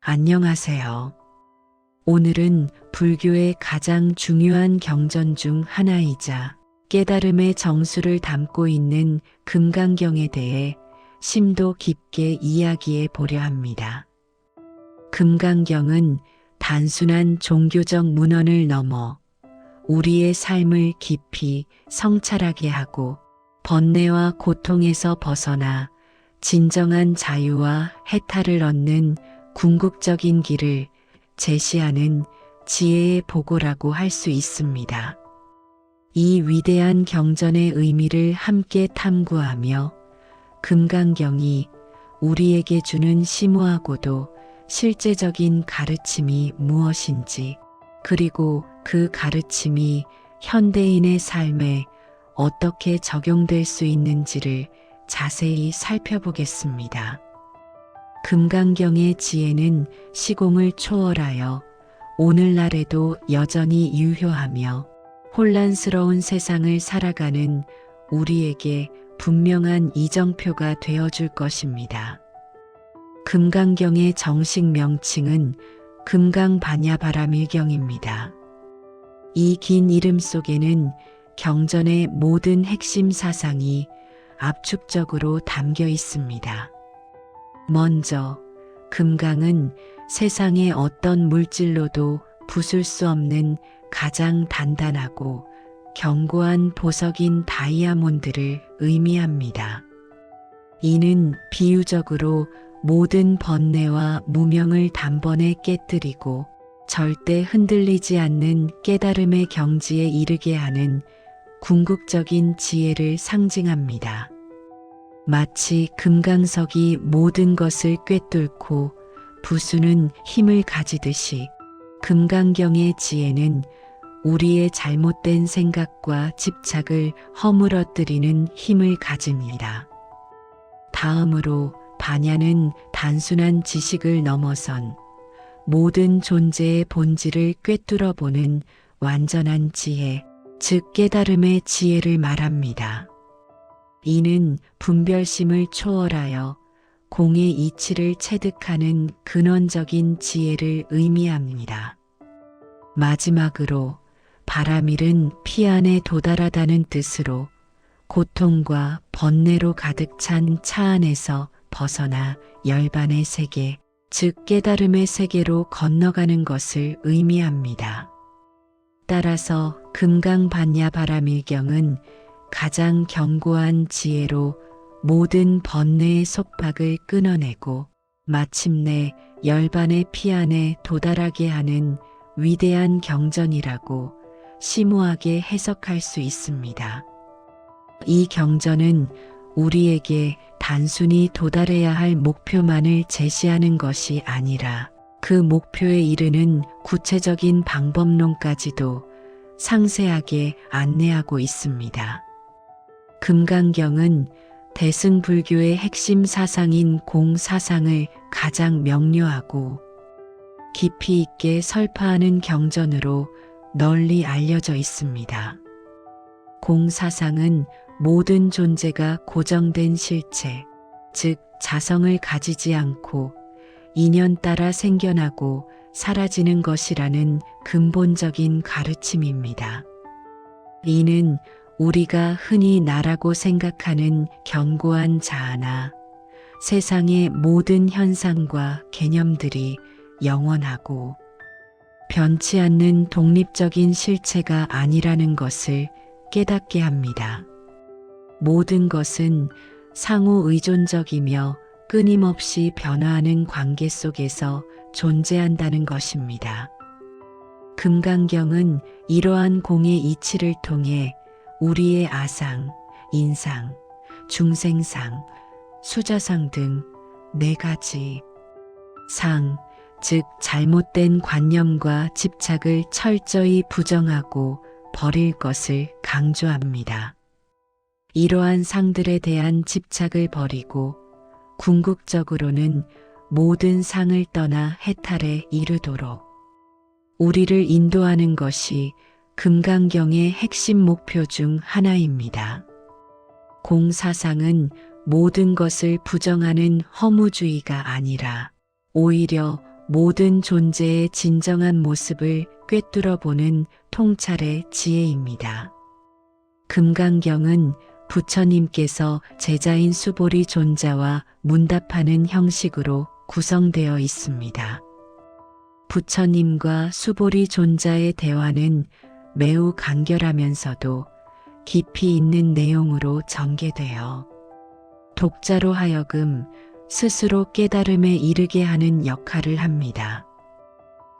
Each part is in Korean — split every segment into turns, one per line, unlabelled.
안녕하세요. 오늘은 불교의 가장 중요한 경전 중 하나이자 깨달음의 정수를 담고 있는 금강경에 대해 심도 깊게 이야기해 보려 합니다. 금강경은 단순한 종교적 문헌을 넘어 우리의 삶을 깊이 성찰하게 하고 번뇌와 고통에서 벗어나 진정한 자유와 해탈을 얻는 궁극적인 길을 제시하는 지혜의 보고라고 할 수 있습니다. 이 위대한 경전의 의미를 함께 탐구하며 금강경이 우리에게 주는 심오하고도 실제적인 가르침이 무엇인지, 그리고 그 가르침이 현대인의 삶에 어떻게 적용될 수 있는지를 자세히 살펴보겠습니다. 금강경의 지혜는 시공을 초월하여 오늘날에도 여전히 유효하며 혼란스러운 세상을 살아가는 우리에게 분명한 이정표가 되어줄 것입니다. 금강경의 정식 명칭은 금강반야바라밀경입니다. 이 긴 이름 속에는 경전의 모든 핵심 사상이 압축적으로 담겨 있습니다. 먼저, 금강은 세상의 어떤 물질로도 부술 수 없는 가장 단단하고 견고한 보석인 다이아몬드를 의미합니다. 이는 비유적으로 모든 번뇌와 무명을 단번에 깨뜨리고 절대 흔들리지 않는 깨달음의 경지에 이르게 하는 궁극적인 지혜를 상징합니다. 마치 금강석이 모든 것을 꿰뚫고 부수는 힘을 가지듯이 금강경의 지혜는 우리의 잘못된 생각과 집착을 허물어뜨리는 힘을 가집니다. 다음으로 반야는 단순한 지식을 넘어선 모든 존재의 본질을 꿰뚫어 보는 완전한 지혜, 즉 깨달음의 지혜를 말합니다. 이는 분별심을 초월하여 공의 이치를 체득하는 근원적인 지혜를 의미합니다. 마지막으로 바라밀은 피 안에 도달하다는 뜻으로 고통과 번뇌로 가득 찬 차 안에서 벗어나 열반의 세계, 즉 깨달음의 세계로 건너가는 것을 의미합니다. 따라서 금강반야바라밀경은 가장 견고한 지혜로 모든 번뇌의 속박을 끊어내고 마침내 열반의 피 안에 도달하게 하는 위대한 경전이라고 심오하게 해석할 수 있습니다. 이 경전은 우리에게 단순히 도달해야 할 목표만을 제시하는 것이 아니라 그 목표에 이르는 구체적인 방법론까지도 상세하게 안내하고 있습니다. 금강경은 대승불교의 핵심 사상인 공사상을 가장 명료하고 깊이 있게 설파하는 경전으로 널리 알려져 있습니다. 공사상은 모든 존재가 고정된 실체, 즉 자성을 가지지 않고 인연 따라 생겨나고 사라지는 것이라는 근본적인 가르침입니다. 이는 우리가 흔히 나라고 생각하는 견고한 자아나 세상의 모든 현상과 개념들이 영원하고 변치 않는 독립적인 실체가 아니라는 것을 깨닫게 합니다. 모든 것은 상호 의존적이며 끊임없이 변화하는 관계 속에서 존재한다는 것입니다. 금강경은 이러한 공의 이치를 통해 우리의 아상, 인상, 중생상, 수자상 등 4가지 상, 즉 잘못된 관념과 집착을 철저히 부정하고 버릴 것을 강조합니다. 이러한 상들에 대한 집착을 버리고 궁극적으로는 모든 상을 떠나 해탈에 이르도록 우리를 인도하는 것이 금강경의 핵심 목표 중 하나입니다. 공사상은 모든 것을 부정하는 허무주의가 아니라 오히려 모든 존재의 진정한 모습을 꿰뚫어 보는 통찰의 지혜입니다. 금강경은 부처님께서 제자인 수보리 존자와 문답하는 형식으로 구성되어 있습니다. 부처님과 수보리 존자의 대화는 매우 간결하면서도 깊이 있는 내용으로 전개되어 독자로 하여금 스스로 깨달음에 이르게 하는 역할을 합니다.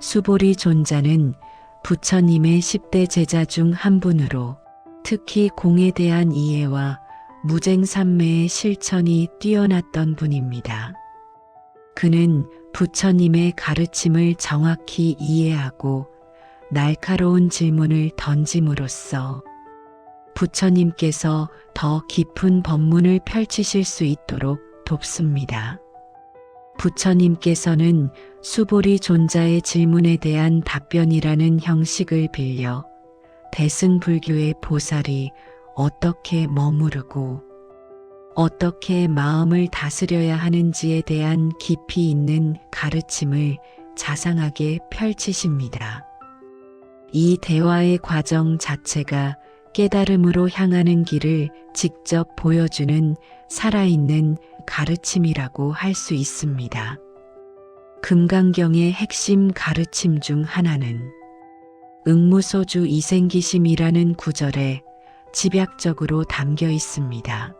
수보리 존자는 부처님의 10대 제자 중 한 분으로 특히 공에 대한 이해와 무쟁삼매의 실천이 뛰어났던 분입니다. 그는 부처님의 가르침을 정확히 이해하고 날카로운 질문을 던짐으로써 부처님께서 더 깊은 법문을 펼치실 수 있도록 돕습니다. 부처님께서는 수보리 존자의 질문에 대한 답변이라는 형식을 빌려 대승불교의 보살이 어떻게 머무르고 어떻게 마음을 다스려야 하는지에 대한 깊이 있는 가르침을 자상하게 펼치십니다. 이 대화의 과정 자체가 깨달음으로 향하는 길을 직접 보여주는 살아있는 가르침이라고 할 수 있습니다. 금강경의 핵심 가르침 중 하나는 응무소주 이생기심이라는 구절에 집약적으로 담겨 있습니다.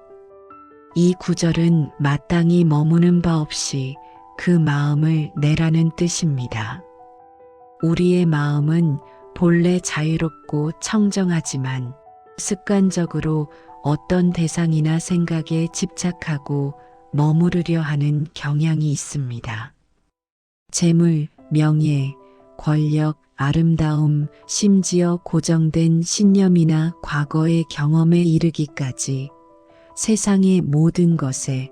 이 구절은 마땅히 머무는 바 없이 그 마음을 내라는 뜻입니다. 우리의 마음은 본래 자유롭고 청정하지만 습관적으로 어떤 대상이나 생각에 집착하고 머무르려 하는 경향이 있습니다. 재물, 명예, 권력, 아름다움, 심지어 고정된 신념이나 과거의 경험에 이르기까지 세상의 모든 것에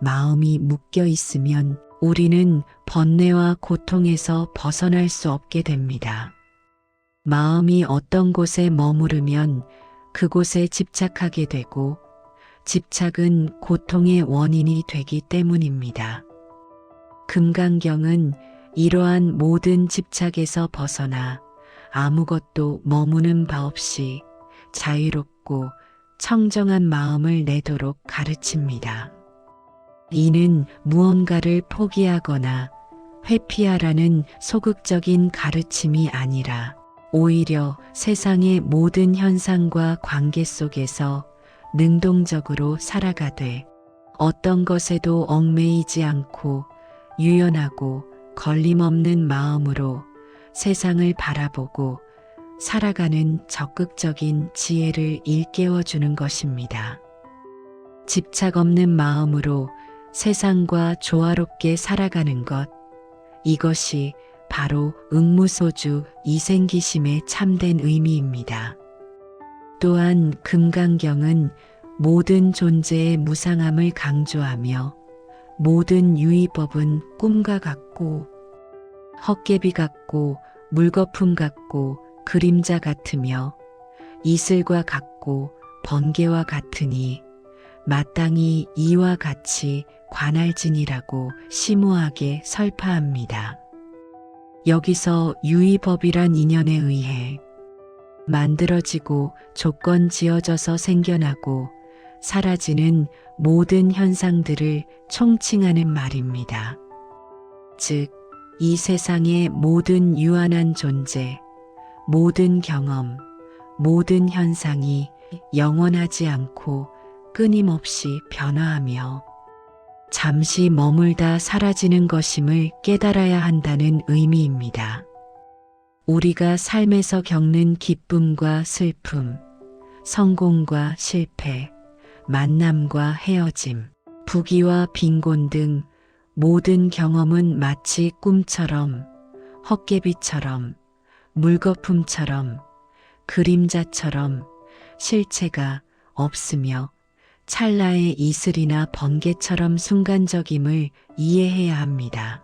마음이 묶여 있으면 우리는 번뇌와 고통에서 벗어날 수 없게 됩니다. 마음이 어떤 곳에 머무르면 그곳에 집착하게 되고 집착은 고통의 원인이 되기 때문입니다. 금강경은 이러한 모든 집착에서 벗어나 아무것도 머무는 바 없이 자유롭고 청정한 마음을 내도록 가르칩니다. 이는 무언가를 포기하거나 회피하라는 소극적인 가르침이 아니라 오히려 세상의 모든 현상과 관계 속에서 능동적으로 살아가되 어떤 것에도 얽매이지 않고 유연하고 걸림없는 마음으로 세상을 바라보고 살아가는 적극적인 지혜를 일깨워주는 것입니다. 집착 없는 마음으로 세상과 조화롭게 살아가는 것, 이것이 바로 응무소주 이생기심의 참된 의미입니다. 또한 금강경은 모든 존재의 무상함을 강조하며 모든 유의법은 꿈과 같고 헛개비 같고 물거품 같고 그림자 같으며 이슬과 같고 번개와 같으니 마땅히 이와 같이 관할진이라고 심오하게 설파합니다. 여기서 유의법이란 인연에 의해 만들어지고 조건 지어져서 생겨나고 사라지는 모든 현상들을 총칭하는 말입니다. 즉, 이 세상의 모든 유한한 존재, 모든 경험, 모든 현상이 영원하지 않고 끊임없이 변화하며 잠시 머물다 사라지는 것임을 깨달아야 한다는 의미입니다. 우리가 삶에서 겪는 기쁨과 슬픔, 성공과 실패, 만남과 헤어짐, 부귀와 빈곤 등 모든 경험은 마치 꿈처럼, 헛개비처럼, 물거품처럼, 그림자처럼 실체가 없으며 찰나의 이슬이나 번개처럼 순간적임을 이해해야 합니다.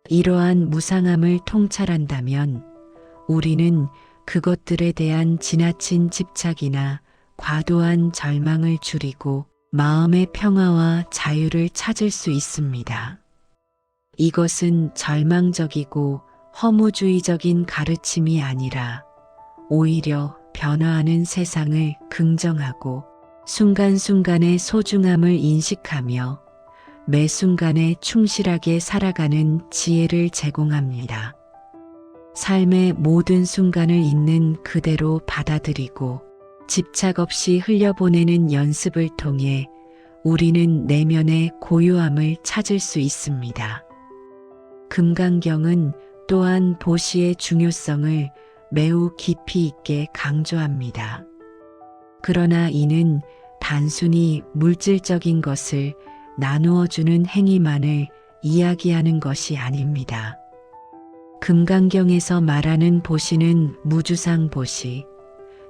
이러한 무상함을 통찰한다면 우리는 그것들에 대한 지나친 집착이나 과도한 절망을 줄이고 마음의 평화와 자유를 찾을 수 있습니다. 이것은 절망적이고 허무주의적인 가르침이 아니라 오히려 변화하는 세상을 긍정하고 순간순간의 소중함을 인식하며 매 순간에 충실하게 살아가는 지혜를 제공합니다. 삶의 모든 순간을 있는 그대로 받아들이고 집착 없이 흘려보내는 연습을 통해 우리는 내면의 고요함을 찾을 수 있습니다. 금강경은 또한 보시의 중요성을 매우 깊이 있게 강조합니다. 그러나 이는 단순히 물질적인 것을 나누어주는 행위만을 이야기하는 것이 아닙니다. 금강경에서 말하는 보시는 무주상 보시,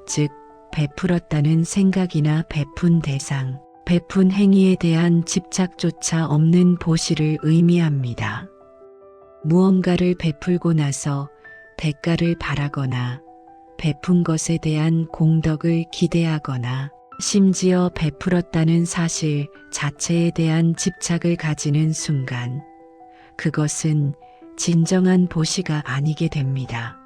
즉 베풀었다는 생각이나 베푼 대상, 베푼 행위에 대한 집착조차 없는 보시를 의미합니다. 무언가를 베풀고 나서 대가를 바라거나 베푼 것에 대한 공덕을 기대하거나 심지어 베풀었다는 사실 자체에 대한 집착을 가지는 순간 그것은 진정한 보시가 아니게 됩니다.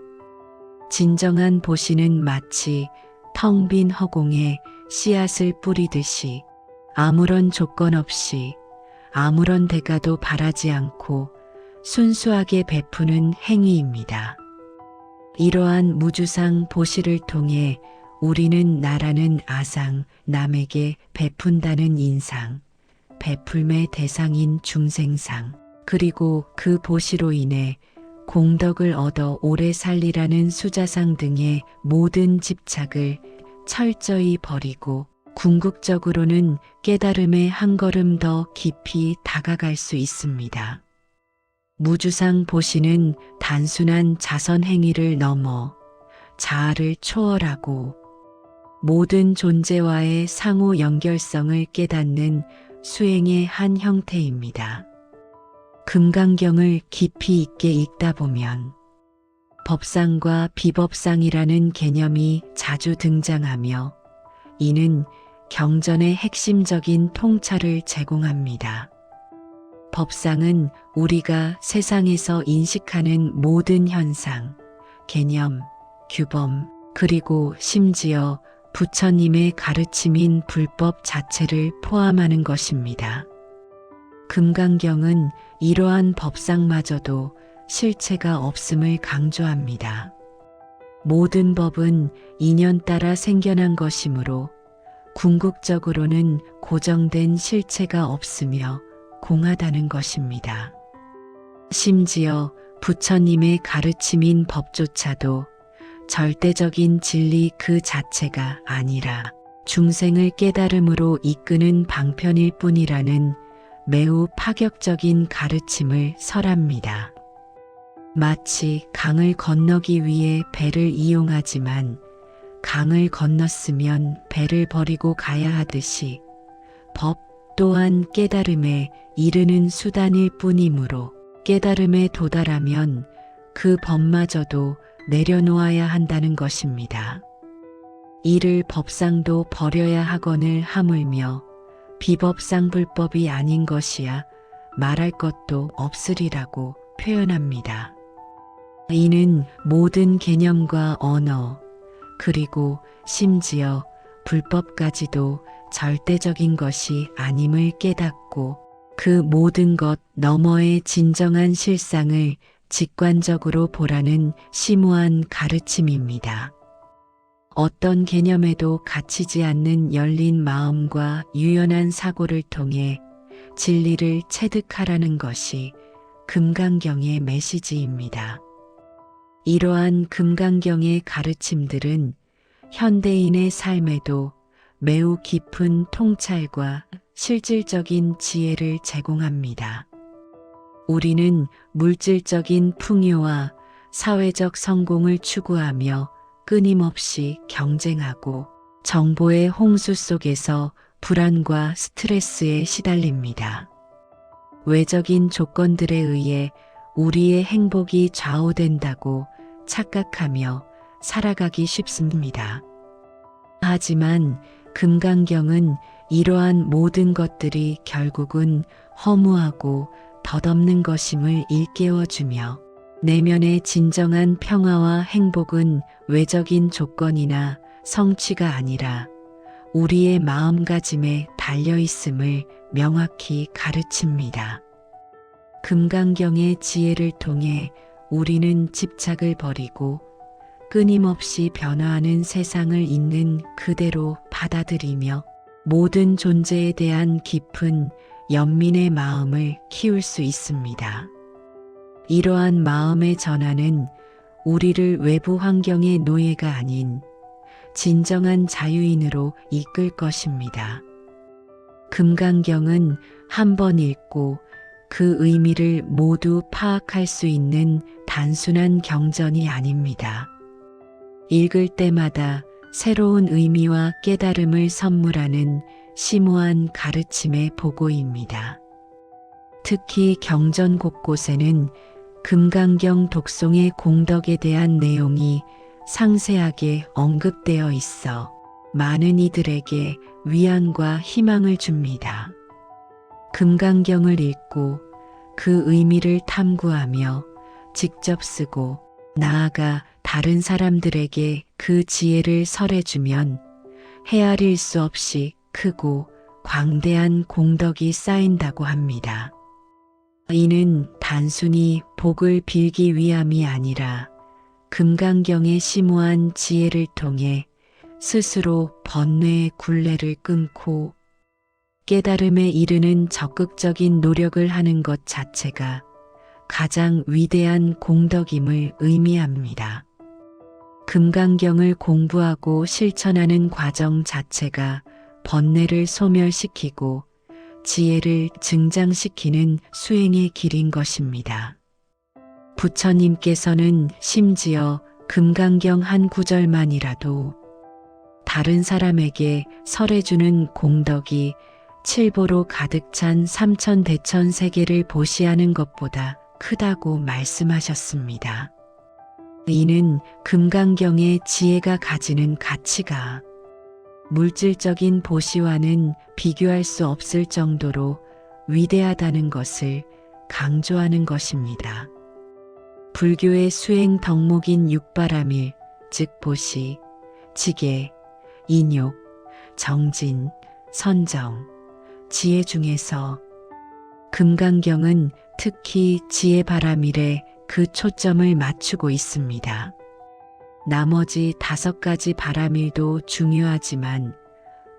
진정한 보시는 마치 텅 빈 허공에 씨앗을 뿌리듯이 아무런 조건 없이 아무런 대가도 바라지 않고 순수하게 베푸는 행위입니다. 이러한 무주상 보시를 통해 우리는 나라는 아상, 남에게 베푼다는 인상, 베풀매 대상인 중생상, 그리고 그 보시로 인해 공덕을 얻어 오래 살리라는 수자상 등의 모든 집착을 철저히 버리고 궁극적으로는 깨달음에 한 걸음 더 깊이 다가갈 수 있습니다. 무주상 보시는 단순한 자선 행위를 넘어 자아를 초월하고 모든 존재와의 상호 연결성을 깨닫는 수행의 한 형태입니다. 금강경을 깊이 있게 읽다 보면 법상과 비법상이라는 개념이 자주 등장하며 이는 경전의 핵심적인 통찰을 제공합니다. 법상은 우리가 세상에서 인식하는 모든 현상, 개념, 규범, 그리고 심지어 부처님의 가르침인 불법 자체를 포함하는 것입니다. 금강경은 이러한 법상마저도 실체가 없음을 강조합니다. 모든 법은 인연 따라 생겨난 것이므로 궁극적으로는 고정된 실체가 없으며 공하다는 것입니다. 심지어 부처님의 가르침인 법조차도 절대적인 진리 그 자체가 아니라 중생을 깨달음으로 이끄는 방편일 뿐이라는 매우 파격적인 가르침을 설합니다. 마치 강을 건너기 위해 배를 이용하지만 강을 건넜으면 배를 버리고 가야 하듯이 법 또한 깨달음에 이르는 수단일 뿐이므로 깨달음에 도달하면 그 법마저도 내려놓아야 한다는 것입니다. 이를 법상도 버려야 하거늘 하물며 비법상 불법이 아닌 것이야 말할 것도 없으리라고 표현합니다. 이는 모든 개념과 언어 그리고 심지어 불법까지도 절대적인 것이 아님을 깨닫고 그 모든 것 너머의 진정한 실상을 직관적으로 보라는 심오한 가르침입니다. 어떤 개념에도 갇히지 않는 열린 마음과 유연한 사고를 통해 진리를 체득하라는 것이 금강경의 메시지입니다. 이러한 금강경의 가르침들은 현대인의 삶에도 매우 깊은 통찰과 실질적인 지혜를 제공합니다. 우리는 물질적인 풍요와 사회적 성공을 추구하며 끊임없이 경쟁하고 정보의 홍수 속에서 불안과 스트레스에 시달립니다. 외적인 조건들에 의해 우리의 행복이 좌우된다고 착각하며 살아가기 쉽습니다. 하지만 금강경은 이러한 모든 것들이 결국은 허무하고 덧없는 것임을 일깨워주며 내면의 진정한 평화와 행복은 외적인 조건이나 성취가 아니라 우리의 마음가짐에 달려 있음을 명확히 가르칩니다. 금강경의 지혜를 통해 우리는 집착을 버리고 끊임없이 변화하는 세상을 있는 그대로 받아들이며 모든 존재에 대한 깊은 연민의 마음을 키울 수 있습니다. 이러한 마음의 전환은 우리를 외부 환경의 노예가 아닌 진정한 자유인으로 이끌 것입니다. 금강경은 한 번 읽고 그 의미를 모두 파악할 수 있는 단순한 경전이 아닙니다. 읽을 때마다 새로운 의미와 깨달음을 선물하는 심오한 가르침의 보고입니다. 특히 경전 곳곳에는 금강경 독송의 공덕에 대한 내용이 상세하게 언급되어 있어 많은 이들에게 위안과 희망을 줍니다. 금강경을 읽고 그 의미를 탐구하며 직접 쓰고 나아가 다른 사람들에게 그 지혜를 설해주면 헤아릴 수 없이 크고 광대한 공덕이 쌓인다고 합니다. 이는 단순히 복을 빌기 위함이 아니라 금강경의 심오한 지혜를 통해 스스로 번뇌의 굴레를 끊고 깨달음에 이르는 적극적인 노력을 하는 것 자체가 가장 위대한 공덕임을 의미합니다. 금강경을 공부하고 실천하는 과정 자체가 번뇌를 소멸시키고 지혜를 증장시키는 수행의 길인 것입니다. 부처님께서는 심지어 금강경 한 구절만이라도 다른 사람에게 설해주는 공덕이 칠보로 가득 찬 삼천대천 세계를 보시하는 것보다 크다고 말씀하셨습니다. 이는 금강경의 지혜가 가지는 가치가 물질적인 보시와는 비교할 수 없을 정도로 위대하다는 것을 강조하는 것입니다. 불교의 수행 덕목인 육바라밀, 즉 보시, 지계, 인욕, 정진, 선정, 지혜 중에서 금강경은 특히 지혜 바라밀에 그 초점을 맞추고 있습니다. 나머지 5가지 바라밀도 중요하지만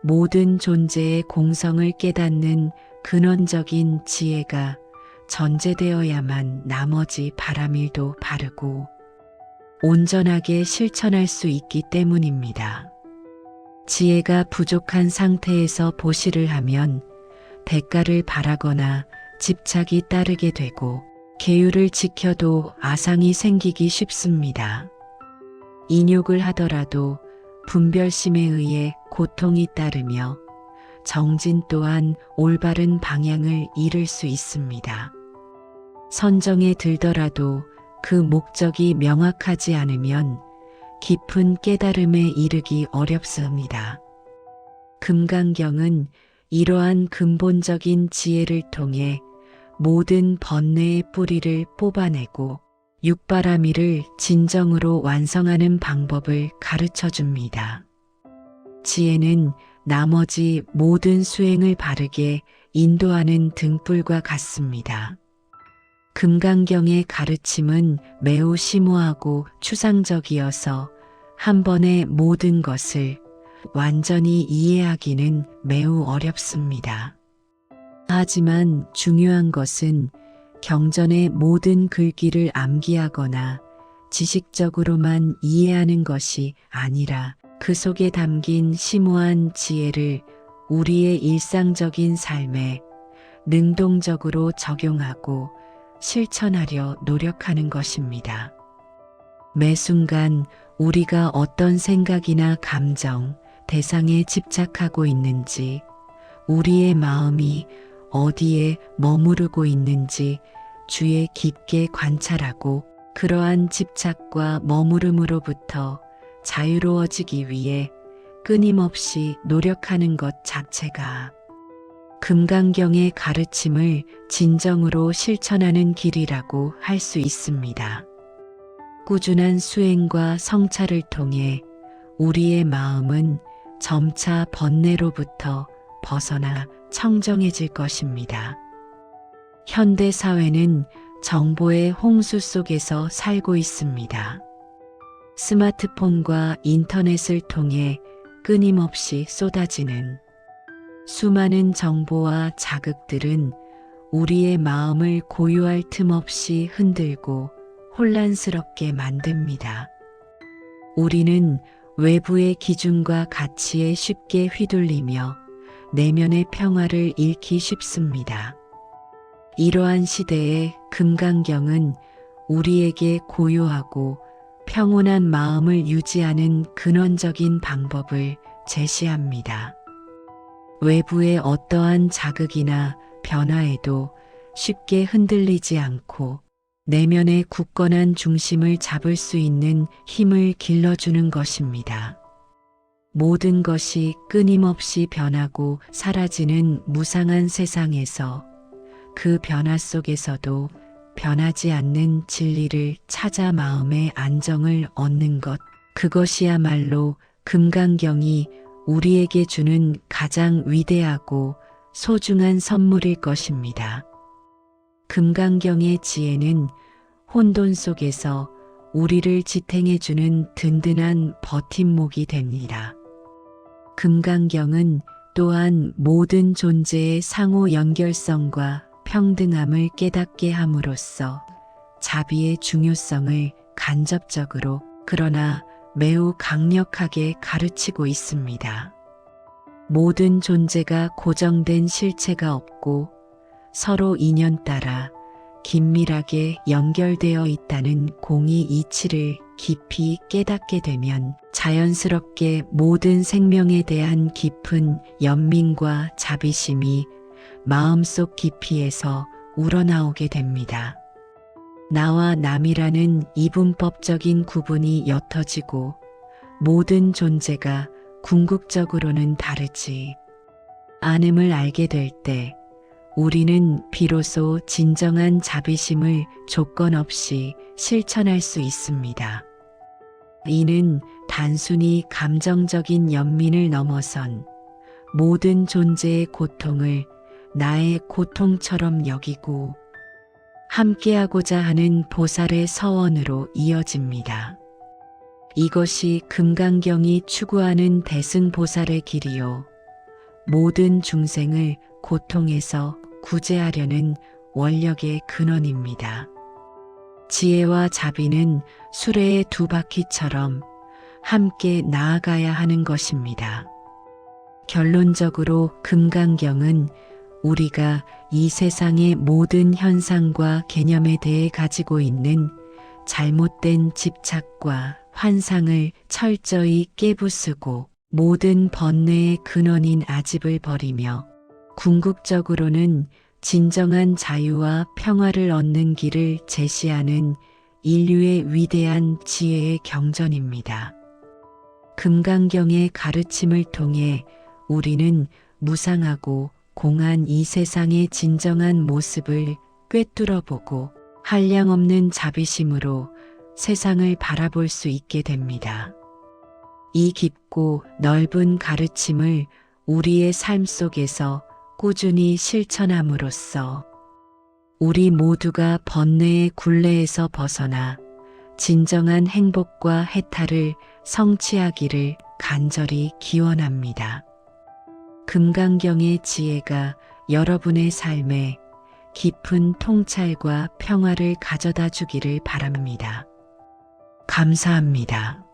모든 존재의 공성을 깨닫는 근원적인 지혜가 전제되어야만 나머지 바라밀도 바르고 온전하게 실천할 수 있기 때문입니다. 지혜가 부족한 상태에서 보시를 하면 대가를 바라거나 집착이 따르게 되고 계율을 지켜도 아상이 생기기 쉽습니다. 인욕을 하더라도 분별심에 의해 고통이 따르며 정진 또한 올바른 방향을 잃을 수 있습니다. 선정에 들더라도 그 목적이 명확하지 않으면 깊은 깨달음에 이르기 어렵습니다. 금강경은 이러한 근본적인 지혜를 통해 모든 번뇌의 뿌리를 뽑아내고 육바라밀을 진정으로 완성하는 방법을 가르쳐 줍니다. 지혜는 나머지 모든 수행을 바르게 인도하는 등불과 같습니다. 금강경의 가르침은 매우 심오하고 추상적이어서 한 번에 모든 것을 완전히 이해하기는 매우 어렵습니다. 하지만 중요한 것은 경전의 모든 글귀를 암기하거나 지식적으로만 이해하는 것이 아니라 그 속에 담긴 심오한 지혜를 우리의 일상적인 삶에 능동적으로 적용하고 실천하려 노력하는 것입니다. 매 순간 우리가 어떤 생각이나 감정, 대상에 집착하고 있는지, 우리의 마음이 어디에 머무르고 있는지 주의 깊게 관찰하고 그러한 집착과 머무름으로부터 자유로워지기 위해 끊임없이 노력하는 것 자체가 금강경의 가르침을 진정으로 실천하는 길이라고 할 수 있습니다. 꾸준한 수행과 성찰을 통해 우리의 마음은 점차 번뇌로부터 벗어나 청정해질 것입니다. 현대 사회는 정보의 홍수 속에서 살고 있습니다. 스마트폰과 인터넷을 통해 끊임없이 쏟아지는 수많은 정보와 자극들은 우리의 마음을 고요할 틈 없이 흔들고 혼란스럽게 만듭니다. 우리는 외부의 기준과 가치에 쉽게 휘둘리며 내면의 평화를 잃기 쉽습니다. 이러한 시대에 금강경은 우리에게 고요하고 평온한 마음을 유지하는 근원적인 방법을 제시합니다. 외부의 어떠한 자극이나 변화에도 쉽게 흔들리지 않고 내면의 굳건한 중심을 잡을 수 있는 힘을 길러주는 것입니다. 모든 것이 끊임없이 변하고 사라지는 무상한 세상에서 그 변화 속에서도 변하지 않는 진리를 찾아 마음의 안정을 얻는 것, 그것이야말로 금강경이 우리에게 주는 가장 위대하고 소중한 선물일 것입니다. 금강경의 지혜는 혼돈 속에서 우리를 지탱해주는 든든한 버팀목이 됩니다. 금강경은 또한 모든 존재의 상호 연결성과 평등함을 깨닫게 함으로써 자비의 중요성을 간접적으로 그러나 매우 강력하게 가르치고 있습니다. 모든 존재가 고정된 실체가 없고 서로 인연 따라 긴밀하게 연결되어 있다는 공의 이치를 깊이 깨닫게 되면 자연스럽게 모든 생명에 대한 깊은 연민과 자비심이 마음속 깊이에서 우러나오게 됩니다. 나와 남이라는 이분법적인 구분이 옅어지고 모든 존재가 궁극적으로는 다르지 않음을 알게 될 때 우리는 비로소 진정한 자비심을 조건 없이 실천할 수 있습니다. 이는 단순히 감정적인 연민을 넘어선 모든 존재의 고통을 나의 고통처럼 여기고 함께하고자 하는 보살의 서원으로 이어집니다. 이것이 금강경이 추구하는 대승보살의 길이요. 모든 중생을 고통에서 구제하려는 원력의 근원입니다. 지혜와 자비는 수레의 두 바퀴처럼 함께 나아가야 하는 것입니다. 결론적으로 금강경은 우리가 이 세상의 모든 현상과 개념에 대해 가지고 있는 잘못된 집착과 환상을 철저히 깨부수고 모든 번뇌의 근원인 아집을 버리며 궁극적으로는 진정한 자유와 평화를 얻는 길을 제시하는 인류의 위대한 지혜의 경전입니다. 금강경의 가르침을 통해 우리는 무상하고 공한 이 세상의 진정한 모습을 꿰뚫어보고 한량없는 자비심으로 세상을 바라볼 수 있게 됩니다. 이 깊고 넓은 가르침을 우리의 삶 속에서 꾸준히 실천함으로써 우리 모두가 번뇌의 굴레에서 벗어나 진정한 행복과 해탈을 성취하기를 간절히 기원합니다. 금강경의 지혜가 여러분의 삶에 깊은 통찰과 평화를 가져다 주기를 바랍니다. 감사합니다.